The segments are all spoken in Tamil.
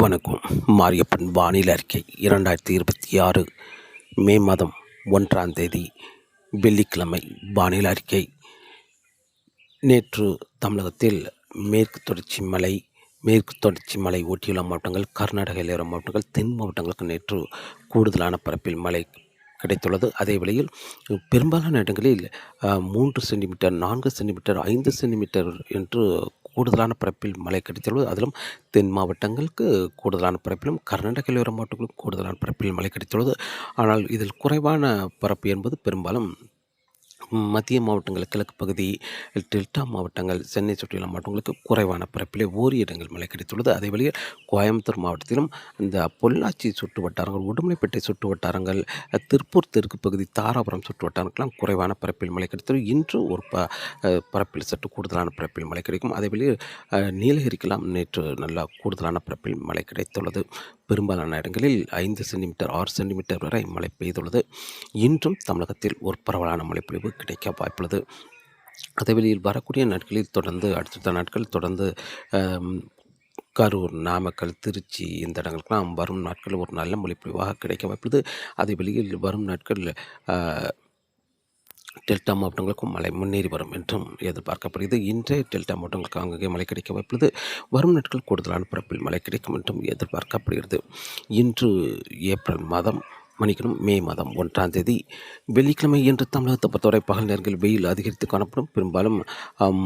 வணக்கம். மாரியப்பன் வானிலை அறிக்கை 2026 மே மாதம் 1ஆம் தேதி வெள்ளிக்கிழமை. வானிலை அறிக்கை. நேற்று தமிழகத்தில் மேற்கு தொடர்ச்சி மலை ஒட்டியுள்ள மாவட்டங்கள், கர்நாடக எல்லையோர மாவட்டங்கள், தென் மாவட்டங்களுக்கு நேற்று கூடுதலான பரப்பில் மழை கிடைத்துள்ளது. அதே வேளையில் பெரும்பாலான இடங்களில் 3 சென்டிமீட்டர், 4 சென்டிமீட்டர், 5 சென்டிமீட்டர் என்று கூடுதலான பரப்பில் மழை கிடைத்துள்ளது. அதிலும் தென் மாவட்டங்களுக்கு கூடுதலான பரப்பிலும், கர்நாடக எல்லையோர மாவட்டங்களுக்கு கூடுதலான பரப்பில் மழை கிடைத்துள்ளது. ஆனால் இதில் குறைவான பரப்பு என்பது பெரும்பாலும் மத்திய மாவட்டங்கள், கிழக்கு பகுதி, டெல்டா மாவட்டங்கள், சென்னை சுற்றியுள்ள மாவட்டங்களுக்கு குறைவான பரப்பிலே ஓரிரு இடங்கள் மழை கிடைத்துள்ளது. அதே வழியில் கோயம்புத்தூர் மாவட்டத்திலும் இந்த பொள்ளாச்சி சுற்று வட்டாரங்கள், உடுமலைப்பேட்டை சுற்று வட்டாரங்கள், திருப்பூர் தெற்கு பகுதி, தாராபுரம் சுற்று வட்டாரங்களுக்கெல்லாம் குறைவான பரப்பில் மழை கிடைத்துள்ளது. இன்று ஒரு பரப்பில் சற்று கூடுதலான பரப்பில் மழை கிடைக்கும். அதே வழியில் நீலகிரிக்கெல்லாம் நேற்று நல்லா கூடுதலான பரப்பில் மழை கிடைத்துள்ளது. பெரும்பாலான இடங்களில் 5 சென்டிமீட்டர், 6 சென்டிமீட்டர் வரை மழை பெய்துள்ளது. இன்றும் தமிழகத்தில் ஒரு பரவலான மழைப்பொழிவு கிடைக்க வாய்ப்புள்ளது. அதேவேளையில் வரக்கூடிய நாட்களில் தொடர்ந்து அடுத்த நாட்கள் தொடர்ந்து கரூர், நாமக்கல், திருச்சி இந்த இடங்களுக்கெல்லாம் வரும் நாட்களில் ஒரு நல்ல மழைப்பொழிவாக கிடைக்க வாய்ப்புள்ளது. அதே வெளியில் வரும் நாட்கள் டெல்டா மாவட்டங்களுக்கும் மழை முன்னேறி வரும் என்றும் எதிர்பார்க்கப்படுகிறது. இன்றைய டெல்டா மாவட்டங்களுக்கு அங்கங்கே மழை கிடைக்க வாய்ப்புள்ளது. வரும் நாட்கள் கூடுதலான பரப்பில் மழை கிடைக்கும் என்றும் எதிர்பார்க்கப்படுகிறது. இன்று ஏப்ரல் மாதம் மே மாதம் 1ஆம் தேதி வெள்ளிக்கிழமை. என்று தமிழகத்தை பொறுத்தவரை பகல் நேரங்களில் வெயில் அதிகரித்து காணப்படும். பெரும்பாலும்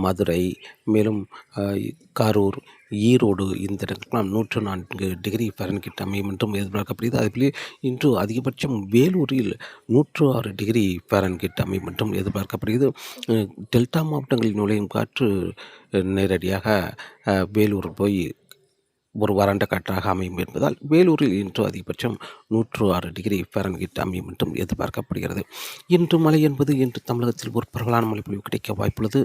மதுரை, மேலும் கரூர், ஈரோடு இந்த இடங்களுக்கெல்லாம் 104 டிகிரி ஃபாரன்ஹீட் அமையும் என்றும் எதிர்பார்க்கப்படுகிறது. அதேபோல இன்று அதிகபட்சம் வேலூரில் 106 டிகிரி ஃபாரன்ஹீட் அமையும் என்றும் எதிர்பார்க்கப்படுகிறது. டெல்டா மாவட்டங்களில் நுழையும் காற்று நேரடியாக வேலூர் போய் ஒரு வறண்ட காற்றாக அமையும் என்பதால் வேலூரில் இன்று அதிகபட்சம் 106 டிகிரி ஃபாரன்ஹீட் அமையும் என்றும் எதிர்பார்க்கப்படுகிறது. இன்று மழை என்பது இன்று தமிழகத்தில் ஒரு பரவலான மழைப்பொழிவு கிடைக்க வாய்ப்புள்ளது.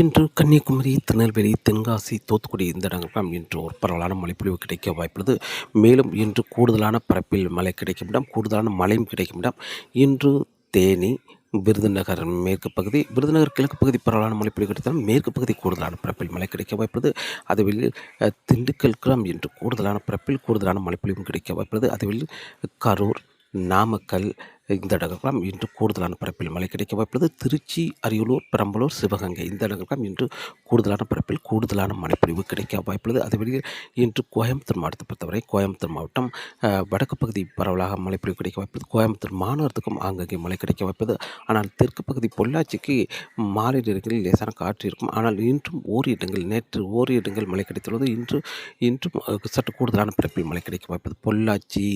இன்று கன்னியாகுமரி, திருநெல்வேலி, தென்காசி, தூத்துக்குடி இந்த இடங்களுக்கெல்லாம் இன்று ஒரு பரவலான மழைப்பொழிவு கிடைக்க வாய்ப்புள்ளது. மேலும் இன்று கூடுதலான பரப்பில் மழை கிடைக்கும் இடம், கூடுதலான மழையும் கிடைக்கும் இடம் இன்று தேனி, விருதுநகர் மேற்கு பகுதி, விருதுநகர் கிழக்கு பகுதி பரவலான மழைப்பொழிவு கிடைத்தாலும் மேற்கு பகுதி கூடுதலான பரப்பில் மழை கிடைக்க வாய்ப்புள்ளது. அதுவெளியில் திண்டுக்கல் இன்று கூடுதலான பரப்பில் கூடுதலான மழைப்பொழிவும் கிடைக்க வாய்ப்புள்ளது. அதுவெளியில் கரூர், நாமக்கல் இந்த இடங்களுக்கெல்லாம் இன்று கூடுதலான பரப்பில் மழை கிடைக்க வாய்ப்புள்ளது. திருச்சி, அரியலூர், பெரம்பலூர், சிவகங்கை இந்த இடங்களுக்கெல்லாம் இன்று கூடுதலான பரப்பில் கூடுதலான மழைப்பொழிவு கிடைக்க வாய்ப்புள்ளது. அதுவெளியில் இன்று கோயம்புத்தூர் மாவட்டத்தை பொறுத்தவரை கோயம்புத்தூர் மாவட்டம் வடக்கு பகுதி பரவலாக மழைப்பொழிவு கிடைக்க வாய்ப்புள்ளது. கோயம்புத்தூர் மாநகரத்துக்கும் ஆங்காங்கே மழை கிடைக்க வாய்ப்புள்ளது. ஆனால் தெற்கு பகுதி பொள்ளாச்சிக்கு மாலை நேரங்களில் லேசான காற்று இருக்கும். ஆனால் இன்றும் நேற்று ஓரிரு இடங்கள் மழை கிடைத்துள்ளது. இன்றும் சற்று கூடுதலான பரப்பில் மழை கிடைக்க வாய்ப்புள்ளது. பொள்ளாச்சி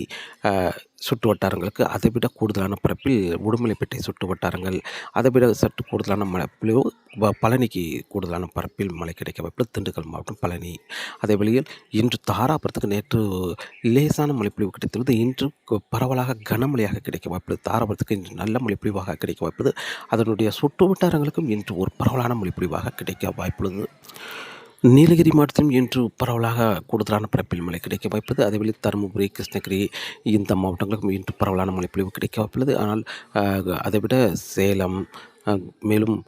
சுற்று வட்டாரங்களுக்கு அதைவிட கூடுதலான பரப்பில் உடுமலைப்பேட்டை சுற்று வட்டாரங்கள், அதைவிட சற்று கூடுதலான மழைப்பொழிவு பழனிக்கு கூடுதலான பரப்பில் மழை கிடைக்க வாய்ப்புள்ளது. திண்டுக்கல் மாவட்டம் பழனி. அதே வழியில் இன்று தாராபுரத்துக்கு நேற்று லேசான மழைப்பொழிவு கிடைத்துள்ளது. இன்று பரவலாக கனமழையாக கிடைக்க வாய்ப்புள்ளது. தாராபுரத்துக்கு இன்று நல்ல மழைப்பொழிவாக கிடைக்க வாய்ப்புள்ளது. அதனுடைய சுற்று வட்டாரங்களுக்கும் இன்று ஒரு பரவலான மழைப்பொழிவாக கிடைக்க வாய்ப்புள்ளது. நீலகிரி மாவட்டத்திலும் இன்று பரவலாக கூடுதலான பரப்பில் மழை கிடைக்க வாய்ப்புள்ளது. அதேவேளை தருமபுரி, கிருஷ்ணகிரி இந்த மாவட்டங்களுக்கும் இன்று பரவலான மழைப்பொழிவு கிடைக்க வாய்ப்புள்ளது. ஆனால் அதைவிட சேலம், மேலும்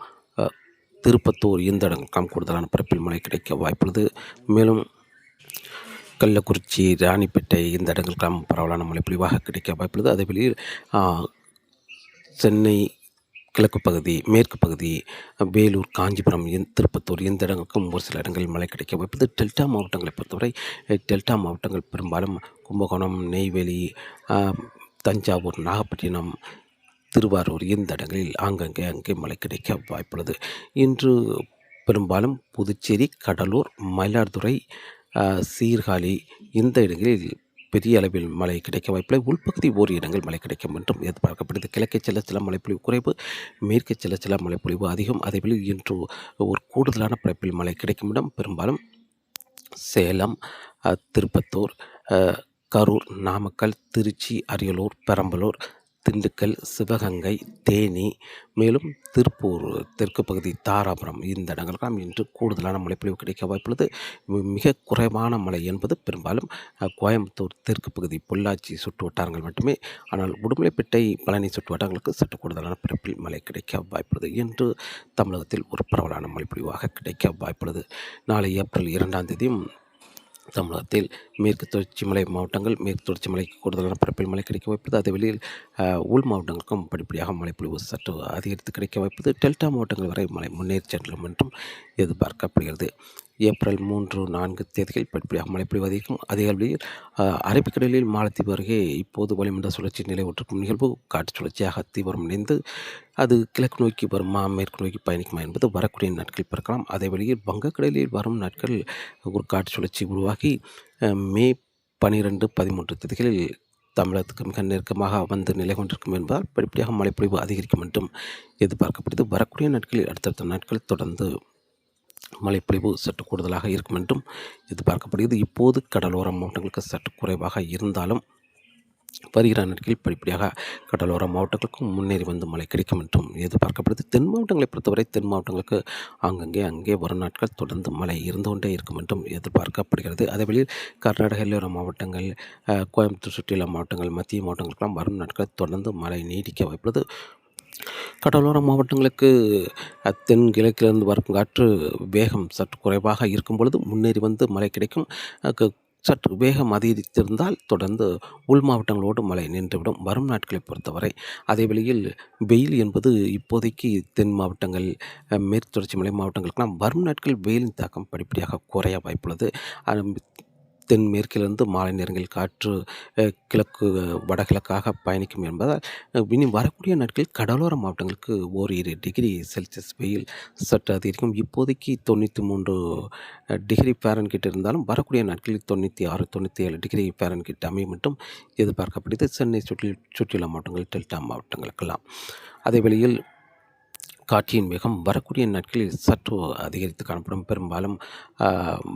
திருப்பத்தூர் இந்த இடங்களுக்கும் கூடுதலான பரப்பில் மழை கிடைக்க வாய்ப்புள்ளது. மேலும் கள்ளக்குறிச்சி, ராணிப்பேட்டை இந்த இடங்களுக்கெல்லாம் பரவலான மழைப்பொழிவாக கிடைக்க வாய்ப்புள்ளது. அதேவேளை சென்னை கிழக்கு பகுதி, மேற்கு பகுதி, வேலூர், காஞ்சிபுரம், திருப்பத்தூர் இந்த இடங்களுக்கும் ஒரு சில இடங்களில் மழை கிடைக்க வாய்ப்புள்ளது. டெல்டா மாவட்டங்களை பொறுத்தவரை டெல்டா மாவட்டங்கள் பெரும்பாலும் கும்பகோணம், நெய்வேலி, தஞ்சாவூர், நாகப்பட்டினம், திருவாரூர் இந்த இடங்களில் அங்கே மழை கிடைக்க வாய்ப்புள்ளது. இன்று பெரும்பாலும் புதுச்சேரி, கடலூர், மயிலாடுதுறை, சீர்காழி இந்த இடங்களில் பெரிய அளவில் மழை கிடைக்க வாய்ப்பில்லை. உள்பகுதி ஓரிரு இடங்கள் மழை கிடைக்கும் என்றும் எதிர்பார்க்கப்படுகிறது. கிழக்கே சில மழைப்பொழிவு குறைவு, மேற்கே சில மழைப்பொழிவு அதிகம். அதேபோல் இன்று ஒரு கூடுதலான பரப்பில் மழை கிடைக்கும் இடம் பெரும்பாலும் சேலம், திருப்பத்தூர், கரூர், நாமக்கல், திருச்சி, அரியலூர், பெரம்பலூர், திண்டுக்கல், சிவகங்கை, தேனி, மேலும் திருப்பூர் தெற்கு பகுதி, தாராபுரம் இந்த இடங்களுக்கெல்லாம் இன்று கூடுதலான மழைப்பொழிவு கிடைக்க வாய்ப்புள்ளது. மிக குறைவான மழை என்பது பெரும்பாலும் கோயம்புத்தூர் தெற்கு பகுதி, பொள்ளாச்சி சுற்று வட்டாரங்கள் மட்டுமே. ஆனால் உடுமலைப்பேட்டை, பழனி சுற்று வட்டாரங்களுக்கு சற்று கூடுதலான பரப்பில் மழை கிடைக்க வாய்ப்புள்ளது. இன்று தமிழகத்தில் ஒரு பரவலான மழைப்பொழிவாக கிடைக்க வாய்ப்புள்ளது. நாளை ஏப்ரல் 2ஆம் தேதியும் தமிழகத்தில் மேற்கு தொடர்ச்சி மலை மாவட்டங்கள், மேற்கு தொடர்ச்சி மலைக்கு கூடுதலான பரப்பில் மழை கிடைக்க வாய்ப்பது. அதே வேளையில் உள் மாவட்டங்களுக்கும் படிப்படியாக மழைப்பொழிவு சற்று அதிகரித்து கிடைக்க வாய்ப்பது. டெல்டா மாவட்டங்கள் வரை மழை முன்னேறி செல்லும் என்றும் எதிர்பார்க்கப்படுகிறது. ஏப்ரல் 3, 4 தேதிகளில் படிப்படியாக மழைப்பொழிவு அதிகம். அதே வேளையில் அரபிக்கடலில் மாலத்தீவு அருகே இப்போது வளிமண்டல சுழற்சி நிலை ஒன்றிருக்கும் நிகழ்வு காற்று சுழற்சியாக தீவிரம் இணைந்து அது கிழக்கு நோக்கி வருமா, மேற்கு நோக்கி பயணிக்குமா என்பது வரக்கூடிய நாட்களில் பார்க்கலாம். அதே வேளையில் வங்கக்கடலில் வரும் நாட்கள் ஒரு காற்று சுழற்சி உருவாகி மே 12, 13 தேதிகளில் தமிழகத்துக்கு மிக நெருக்கமாக வந்து நிலை கொண்டிருக்கும் என்பதால் படிப்படியாக மழைப்பொழிவு அதிகரிக்கும் என்றும் எதிர்பார்க்கப்படுது. வரக்கூடிய நாட்களில் அடுத்தடுத்த நாட்கள் தொடர்ந்து மழைப்பொழிவு சற்று கூடுதலாக இருக்கும் என்றும் எதிர்பார்க்கப்படுகிறது. இப்போது கடலோர மாவட்டங்களுக்கு சற்று குறைவாக இருந்தாலும் வருகிற நாட்களில் படிப்படியாக கடலோர மாவட்டங்களுக்கும் முன்னேறி வந்து மழை கிடைக்கும் என்றும் எதிர்பார்க்கப்படுது. தென் மாவட்டங்களை பொறுத்தவரை தென் மாவட்டங்களுக்கு அங்கே வரும் நாட்கள் தொடர்ந்து மழை இருந்து கொண்டே இருக்கும் என்றும் எதிர்பார்க்கப்படுகிறது. அதேவேளையில் கர்நாடக எல்லையோர மாவட்டங்கள், கோயம்புத்தூர் சுற்றியுள்ள மாவட்டங்கள், மத்திய மாவட்டங்களுக்கெல்லாம் வரும் நாட்கள் தொடர்ந்து மழை நீடிக்க வாய்ப்புள்ளது. கடலோர மாவட்டங்களுக்கு தென் கிழக்கிலிருந்து வரும் காற்று வேகம் சற்று குறைவாக இருக்கும் பொழுது முன்னேறி வந்து மழை கிடைக்கும். சற்று வேகம் அதிகரித்திருந்தால் தொடர்ந்து உள் மாவட்டங்களோடு மழை நின்றுவிடும் வரும் நாட்களை பொறுத்தவரை. அதே வேளையில் வெயில் என்பது இப்போதைக்கு தென் மாவட்டங்கள், மேற்கு தொடர்ச்சி மலை மாவட்டங்களுக்கெல்லாம் வரும் நாட்கள் வெயிலின் தாக்கம் படிப்படியாக குறைய வாய்ப்புள்ளது. தென்மேற்கிலிருந்து மாலை நேரங்களில் காற்று கிழக்கு வடகிழக்காக பயணிக்கும் என்பதால் இனி வரக்கூடிய நாட்களில் கடலோர மாவட்டங்களுக்கு ஓரிரு டிகிரி செல்சியஸ் வெயில் சற்று அதிகரிக்கும். இப்போதைக்கு 93 டிகிரி ஃபாரன்ஹீட் இருந்தாலும் வரக்கூடிய நாட்களில் 96, 97 டிகிரி ஃபாரன்ஹீட் அமையும் என்றும் எதிர்பார்க்கப்படுது. சென்னை சுற்றியுள்ள மாவட்டங்கள், டெல்டா மாவட்டங்களுக்கெல்லாம். அதே வேளையில் காற்றின் வேகம் வரக்கூடிய நாட்களில் சற்று அதிகரித்து காணப்படும். பெரும்பாலும்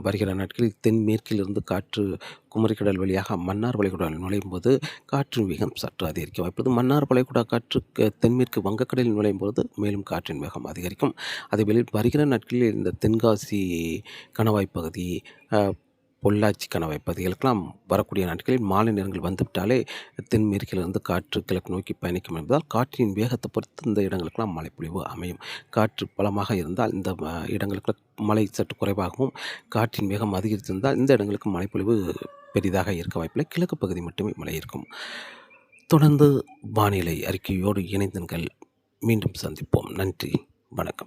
வருகிற நாட்களில் தென்மேற்கிலிருந்து காற்று குமரிக்கடல் வழியாக மன்னார் வளைகுடா நுழையும் போது காற்றின் வேகம் சற்று அதிகரிக்க வாய்ப்புள்ளது. மன்னார் வளைகுடா காற்று தென்மேற்கு வங்கக்கடலில் நுழையும் பொழுது மேலும் காற்றின் வேகம் அதிகரிக்கும். அதேவேளையில் வருகிற நாட்களில் இந்த தென்காசி கணவாய் பகுதி, பொள்ளாச்சி கணவாய் பகுதிகளுக்கெல்லாம் வரக்கூடிய நாட்களில் மாலை நேரங்கள் வந்துவிட்டாலே தென்மேற்கிலிருந்து காற்று கிழக்கு நோக்கி பயணிக்கும் என்பதால் காற்றின் வேகத்தை பொறுத்து இந்த இடங்களுக்கெல்லாம் மழைப்பொழிவு அமையும். காற்று பலமாக இருந்தால் இந்த இடங்களுக்கு மழை சற்று குறைவாகவும், காற்றின் வேகம் அதிகரித்திருந்தால் இந்த இடங்களுக்கு மழைப்பொழிவு பெரிதாக இருக்க வாய்ப்பில்லை. கிழக்கு பகுதி மட்டுமே மழை இருக்கும். தொடர்ந்து வானிலை அறிக்கையோடு இணைந்தீர்கள். மீண்டும் சந்திப்போம். நன்றி, வணக்கம்.